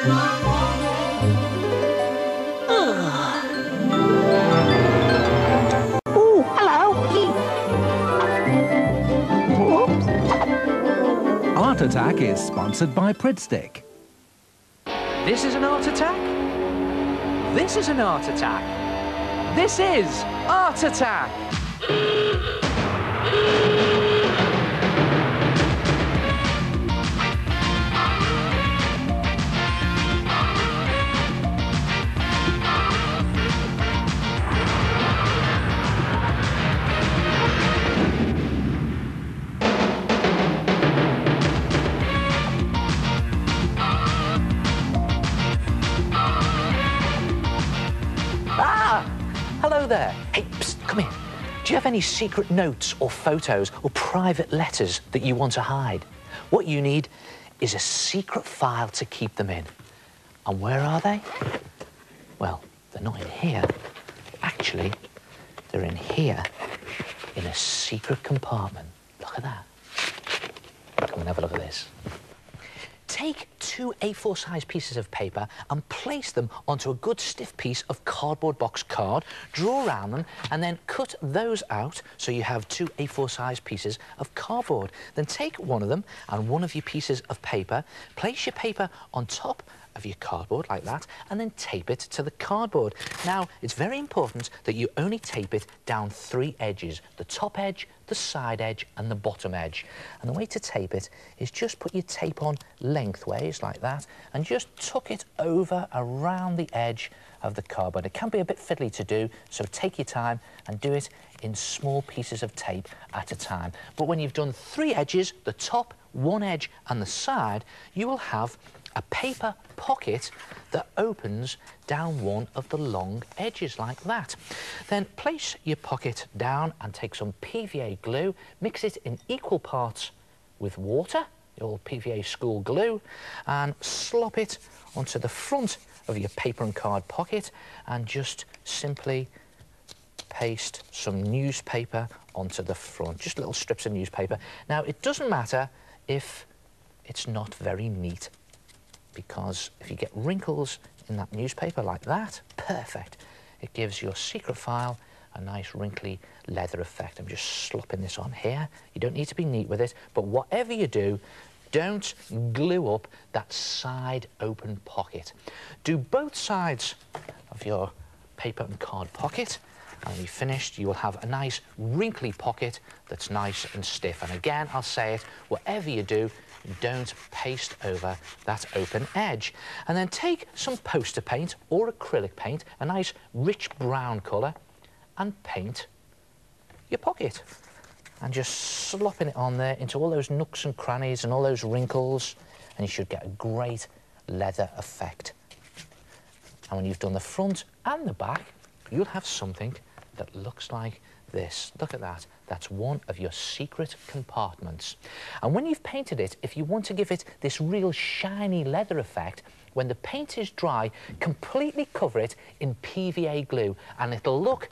Oh, hello. Art Attack is sponsored by Pridstick. This is an art attack. This is an art attack. This is Art Attack. Hello there. Hey, psst, come here. Do you have any secret notes or photos or private letters that you want to hide? What you need is a secret file to keep them in. And where are they? Well, they're not in here. Actually, they're in here in a secret compartment. Look at that. Come and have a look at this. Take 2 A4 size pieces of paper and place them onto a good stiff piece of cardboard box card, draw around them and then cut those out so you have 2 A4 size pieces of cardboard. Then take one of them and one of your pieces of paper, place your paper on top of your cardboard like that and then tape it to the cardboard. Now, it's very important that you only tape it down 3 edges, the top edge, the side edge and the bottom edge. And the way to tape it is just put your tape on lengthways like that and just tuck it over around the edge of the cardboard. It can be a bit fiddly to do, so take your time and do it in small pieces of tape at a time. But when you've done 3 edges, the top, 1 edge and the side, you will have a paper pocket that opens down one of the long edges like that. Then place your pocket down and take some PVA glue, mix it in equal parts with water, your PVA school glue, and slop it onto the front of your paper and card pocket and just simply paste some newspaper onto the front, just little strips of newspaper. Now, it doesn't matter if it's not very neat, because if you get wrinkles in that newspaper like that, perfect. It gives your secret file a nice wrinkly leather effect. I'm just slopping this on here. You don't need to be neat with it, but whatever you do, don't glue up that side open pocket. Do both sides of your paper and card pocket, and when you're finished, you will have a nice wrinkly pocket that's nice and stiff. And again, I'll say it, whatever you do, don't paste over that open edge. And then take some poster paint or acrylic paint, a nice rich brown colour, and paint your pocket. And just slopping it on there into all those nooks and crannies and all those wrinkles, and you should get a great leather effect. And when you've done the front and the back, you'll have something that looks like this. Look at that. That's one of your secret compartments. And when you've painted it, if you want to give it this real shiny leather effect, when the paint is dry, completely cover it in PVA glue and it'll look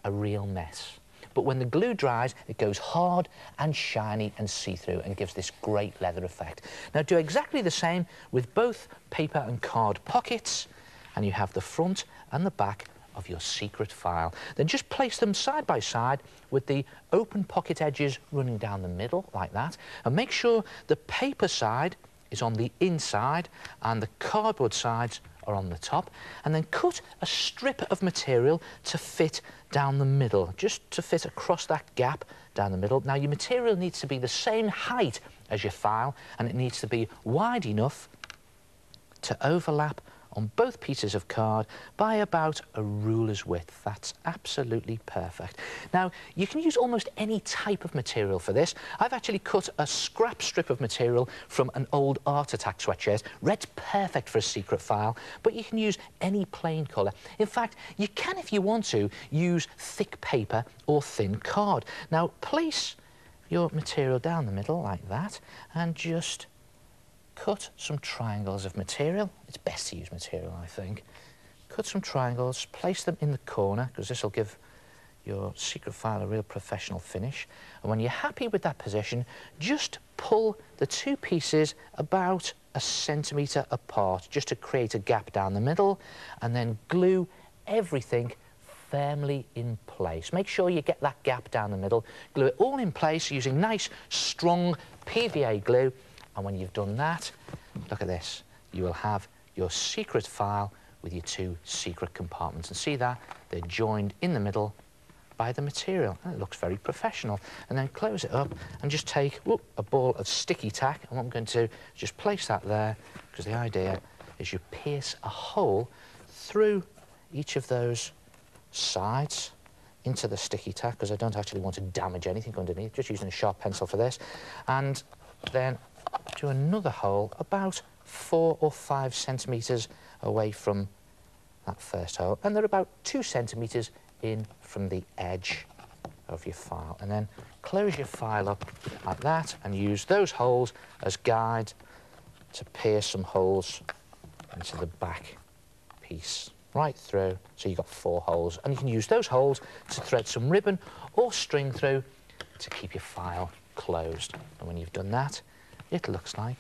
a real mess. But when the glue dries, it goes hard and shiny and see-through and gives this great leather effect. Now, do exactly the same with both paper and card pockets, and you have the front and the back of your secret file. Then just place them side by side with the open pocket edges running down the middle like that, and make sure the paper side is on the inside and the cardboard sides are on the top, and then cut a strip of material to fit down the middle, just to fit across that gap down the middle. Now, your material needs to be the same height as your file, and it needs to be wide enough to overlap on both pieces of card by about a ruler's width. That's absolutely perfect. Now, you can use almost any type of material for this. I've actually cut a scrap strip of material from an old Art Attack sweatshirt. Red's perfect for a secret file, but you can use any plain colour. In fact, you can, if you want to, use thick paper or thin card. Now, place your material down the middle like that and just cut some triangles of material. It's best to use material, I think. Cut some triangles, place them in the corner, because this will give your secret file a real professional finish. And when you're happy with that position, just pull the two pieces about a centimetre apart, just to create a gap down the middle, and then glue everything firmly in place. Make sure you get that gap down the middle. Glue it all in place using nice, strong PVA glue. And when you've done that, look at this. You will have your secret file with your two secret compartments. And see that? They're joined in the middle by the material. And it looks very professional. And then close it up and just take a ball of sticky tack. And what I'm going to do is just place that there, because the idea is you pierce a hole through each of those sides into the sticky tack, because I don't actually want to damage anything underneath, just using a sharp pencil for this. And then do another hole about 4 or 5 centimetres away from that first hole, and they're about 2 centimetres in from the edge of your file. And then close your file up like that and use those holes as guides to pierce some holes into the back piece right through. So you've got 4 holes, and you can use those holes to thread some ribbon or string through to keep your file closed. And when you've done that, it looks like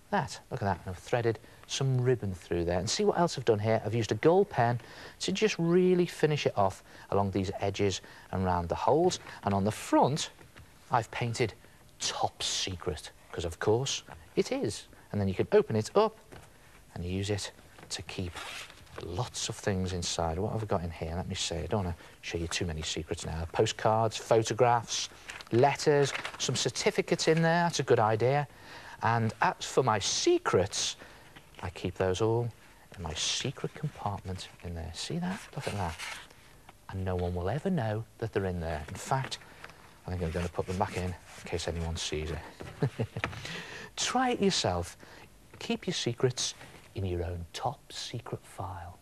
that. Look at that. I've threaded some ribbon through there. And see what else I've done here? I've used a gold pen to just really finish it off along these edges and round the holes. And on the front, I've painted Top Secret, because of course it is. And then you can open it up and use it to keep lots of things inside. What have I got in here? Let me see. I don't want to show you too many secrets now. Postcards, photographs, letters, some certificates in there. That's a good idea. And as for my secrets, I keep those all in my secret compartment in there. See that? Look at that. And no one will ever know that they're in there. In fact, I think I'm going to put them back in case anyone sees it. Try it yourself. Keep your secrets in your own top secret file.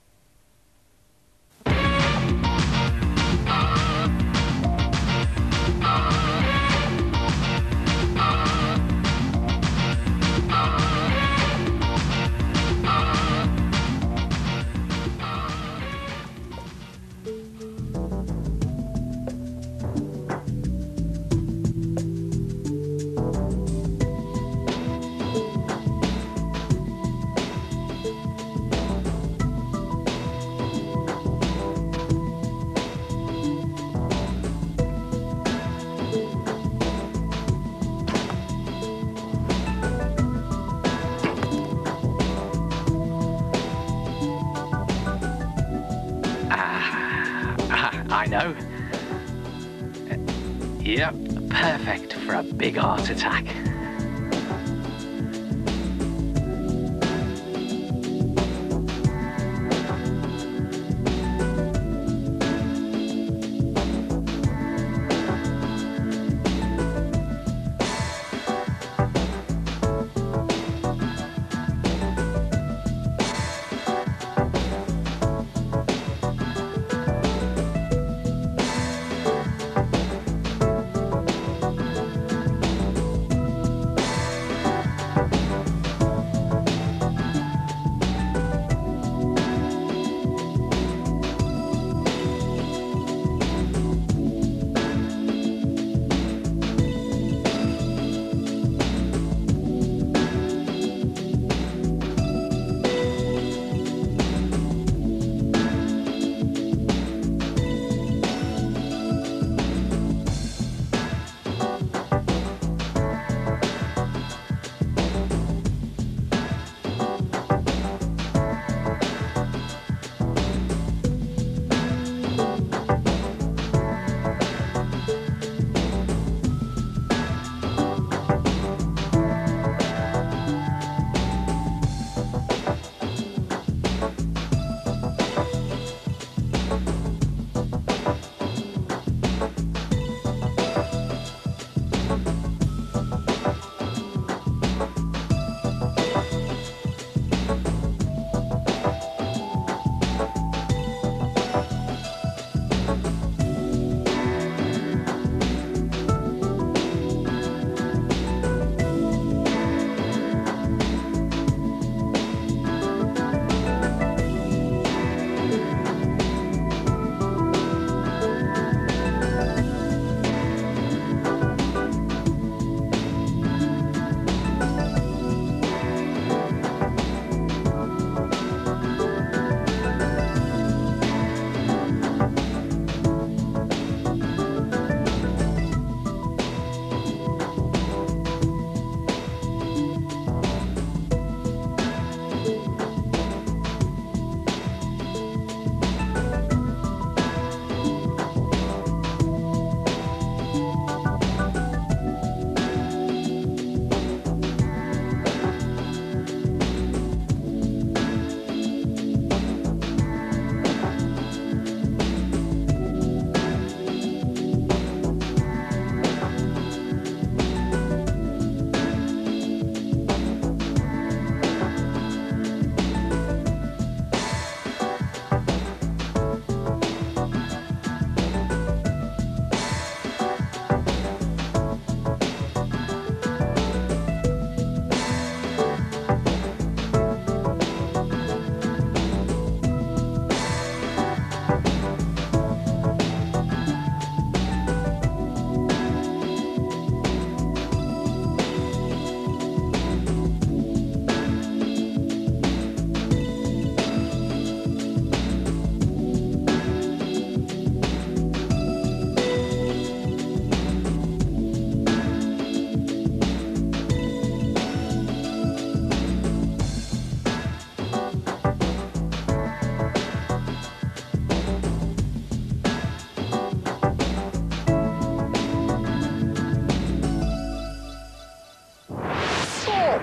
I know. Yep, perfect for a big art attack.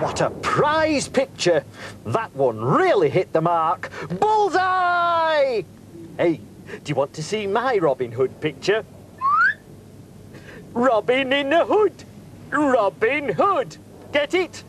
What a prize picture! That one really hit the mark. Bullseye! Hey, do you want to see my Robin Hood picture? Robin in the Hood! Robin Hood! Get it?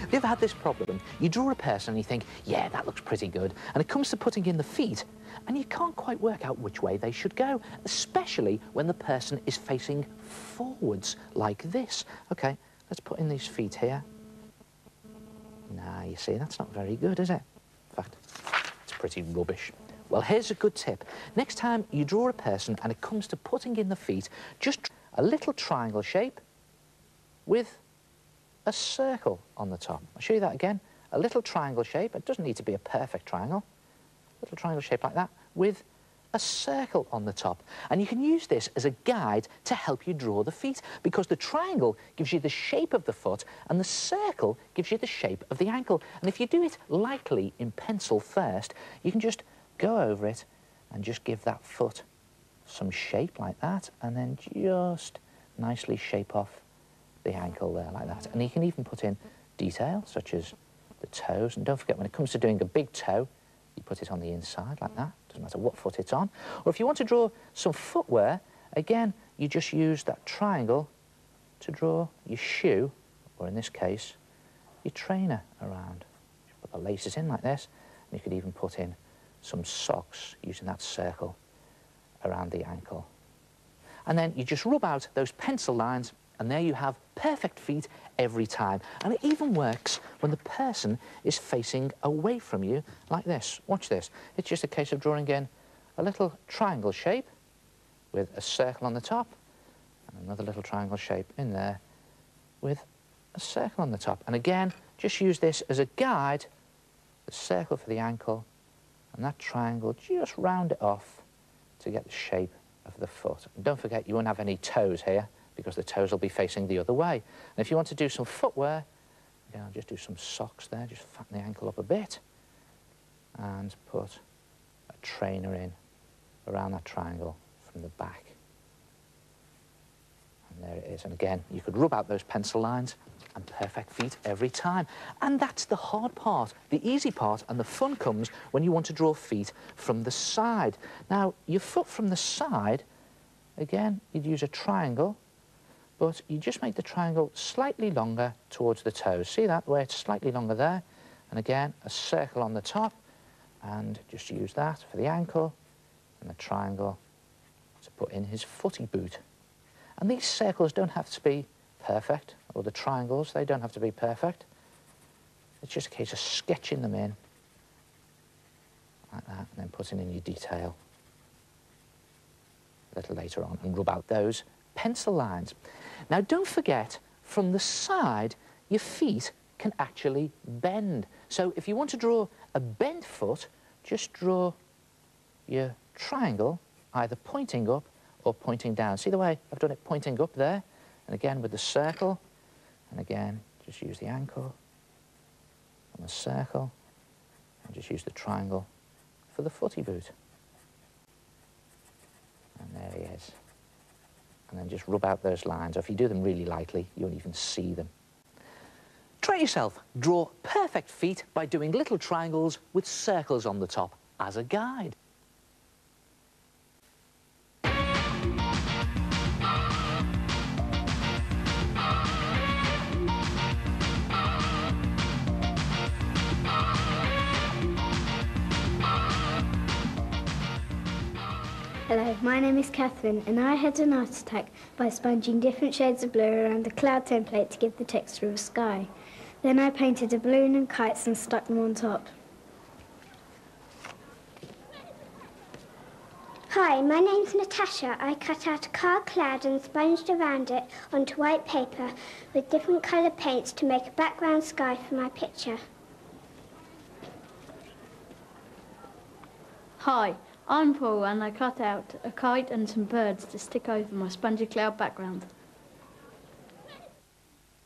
Have you ever had this problem? You draw a person and you think, yeah, that looks pretty good. And it comes to putting in the feet, and you can't quite work out which way they should go, especially when the person is facing forwards like this. OK, let's put in these feet here. Nah, you see, that's not very good, is it? In fact, it's pretty rubbish. Well, here's a good tip. Next time you draw a person and it comes to putting in the feet, just a little triangle shape with a circle on the top. I'll show you that again. A little triangle shape. It doesn't need to be a perfect triangle. A little triangle shape like that with a circle on the top. And you can use this as a guide to help you draw the feet, because the triangle gives you the shape of the foot and the circle gives you the shape of the ankle. And if you do it lightly in pencil first, you can just go over it and just give that foot some shape like that, and then just nicely shape off the ankle there like that. And you can even put in detail such as the toes, and don't forget, when it comes to doing a big toe, you put it on the inside like that. Doesn't matter what foot it's on. Or if you want to draw some footwear, again, you just use that triangle to draw your shoe, or in this case your trainer, around. You put the laces in like this, and you could even put in some socks using that circle around the ankle. And then you just rub out those pencil lines, and there you have perfect feet every time. And it even works when the person is facing away from you like this. Watch this. It's just a case of drawing in a little triangle shape with a circle on the top, and another little triangle shape in there with a circle on the top. And again, just use this as a guide, the circle for the ankle, and that triangle, just round it off to get the shape of the foot. And don't forget, you won't have any toes here, because the toes will be facing the other way. And if you want to do some footwear, again, I'll just do some socks there, just fatten the ankle up a bit, and put a trainer in around that triangle from the back. And there it is. And again, you could rub out those pencil lines, and perfect feet every time. And that's the hard part. The easy part and the fun comes when you want to draw feet from the side. Now, your foot from the side, again, you'd use a triangle, but you just make the triangle slightly longer towards the toes. See that, where it's slightly longer there? And again, a circle on the top, and just use that for the ankle, and the triangle to put in his footy boot. And these circles don't have to be perfect, or the triangles, they don't have to be perfect. It's just a case of sketching them in, like that, and then putting in your detail a little later on, and rub out those pencil lines. Now, don't forget, from the side, your feet can actually bend. So if you want to draw a bent foot, just draw your triangle either pointing up or pointing down. See the way I've done it pointing up there? And again with the circle, and again just use the ankle and the circle, and just use the triangle for the footy boot. And there he is. And then just rub out those lines. Or if you do them really lightly, you won't even see them. Try yourself. Draw perfect feet by doing little triangles with circles on the top as a guide. Hello, my name is Catherine, and I had an art attack by sponging different shades of blue around a cloud template to give the texture of a sky. Then I painted a balloon and kites and stuck them on top. Hi, my name's Natasha. I cut out a car cloud and sponged around it onto white paper with different coloured paints to make a background sky for my picture. Hi, I'm Paul, and I cut out a kite and some birds to stick over my spongy cloud background.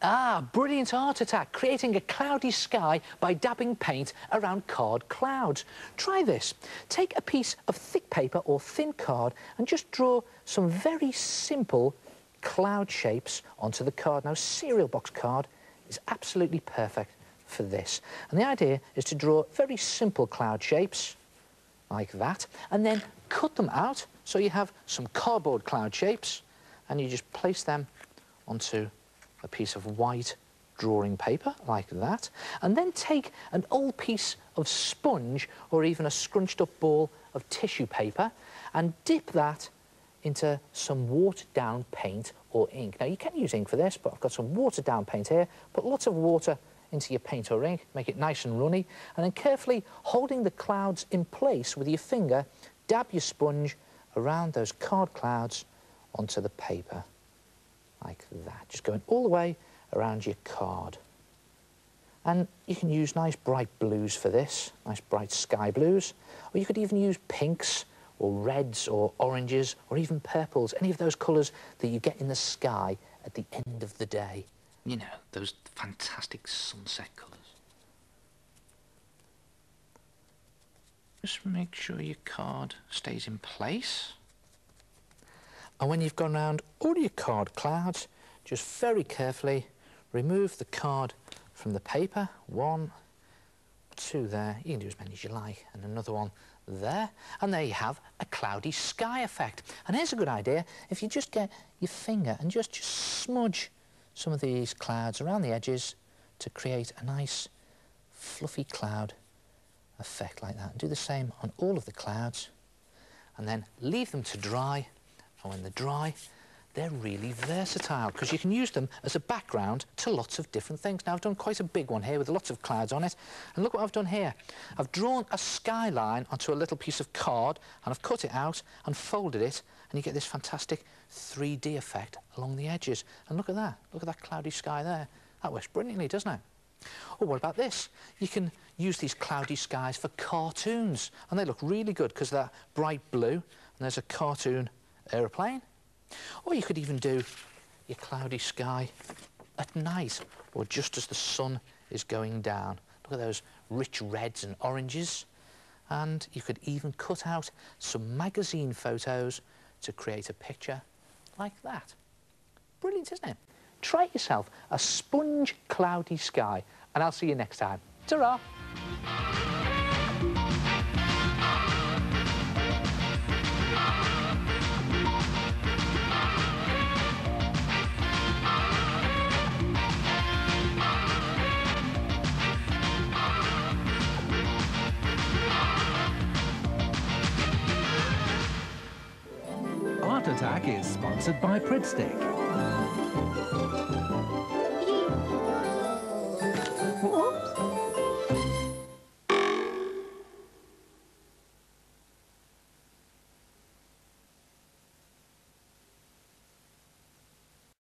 Ah, brilliant art attack, creating a cloudy sky by dabbing paint around card clouds. Try this. Take a piece of thick paper or thin card and just draw some very simple cloud shapes onto the card. Now, a cereal box card is absolutely perfect for this. And the idea is to draw very simple cloud shapes, like that, and then cut them out so you have some cardboard cloud shapes, and you just place them onto a piece of white drawing paper, like that, and then take an old piece of sponge or even a scrunched up ball of tissue paper and dip that into some watered down paint or ink. Now, you can use ink for this, but I've got some watered down paint here. Put lots of water into your paint or ink, make it nice and runny, and then carefully holding the clouds in place with your finger, dab your sponge around those card clouds onto the paper, like that, just going all the way around your card. And you can use nice bright blues for this, nice bright sky blues, or you could even use pinks or reds or oranges or even purples, any of those colours that you get in the sky at the end of the day. You know, those fantastic sunset colours. Just make sure your card stays in place. And when you've gone around all your card clouds, just very carefully remove the card from the paper. 1, 2 there. You can do as many as you like. And another one there. And there you have a cloudy sky effect. And here's a good idea. If you just get your finger and just smudge some of these clouds around the edges to create a nice fluffy cloud effect like that. And do the same on all of the clouds. And then leave them to dry. And when they're dry, they're really versatile because you can use them as a background to lots of different things. Now, I've done quite a big one here with lots of clouds on it. And look what I've done here. I've drawn a skyline onto a little piece of card and I've cut it out and folded it, and you get this fantastic 3D effect along the edges. And look at that. Look at that cloudy sky there. That works brilliantly, doesn't it? Or what about this? You can use these cloudy skies for cartoons, and they look really good because they're bright blue, and there's a cartoon aeroplane. Or you could even do your cloudy sky at night or just as the sun is going down. Look at those rich reds and oranges. And you could even cut out some magazine photos to create a picture like that. Brilliant, isn't it? Try yourself a sponge cloudy sky, and I'll see you next time. Ta-ra! Art Attack is sponsored by Pridstick. What?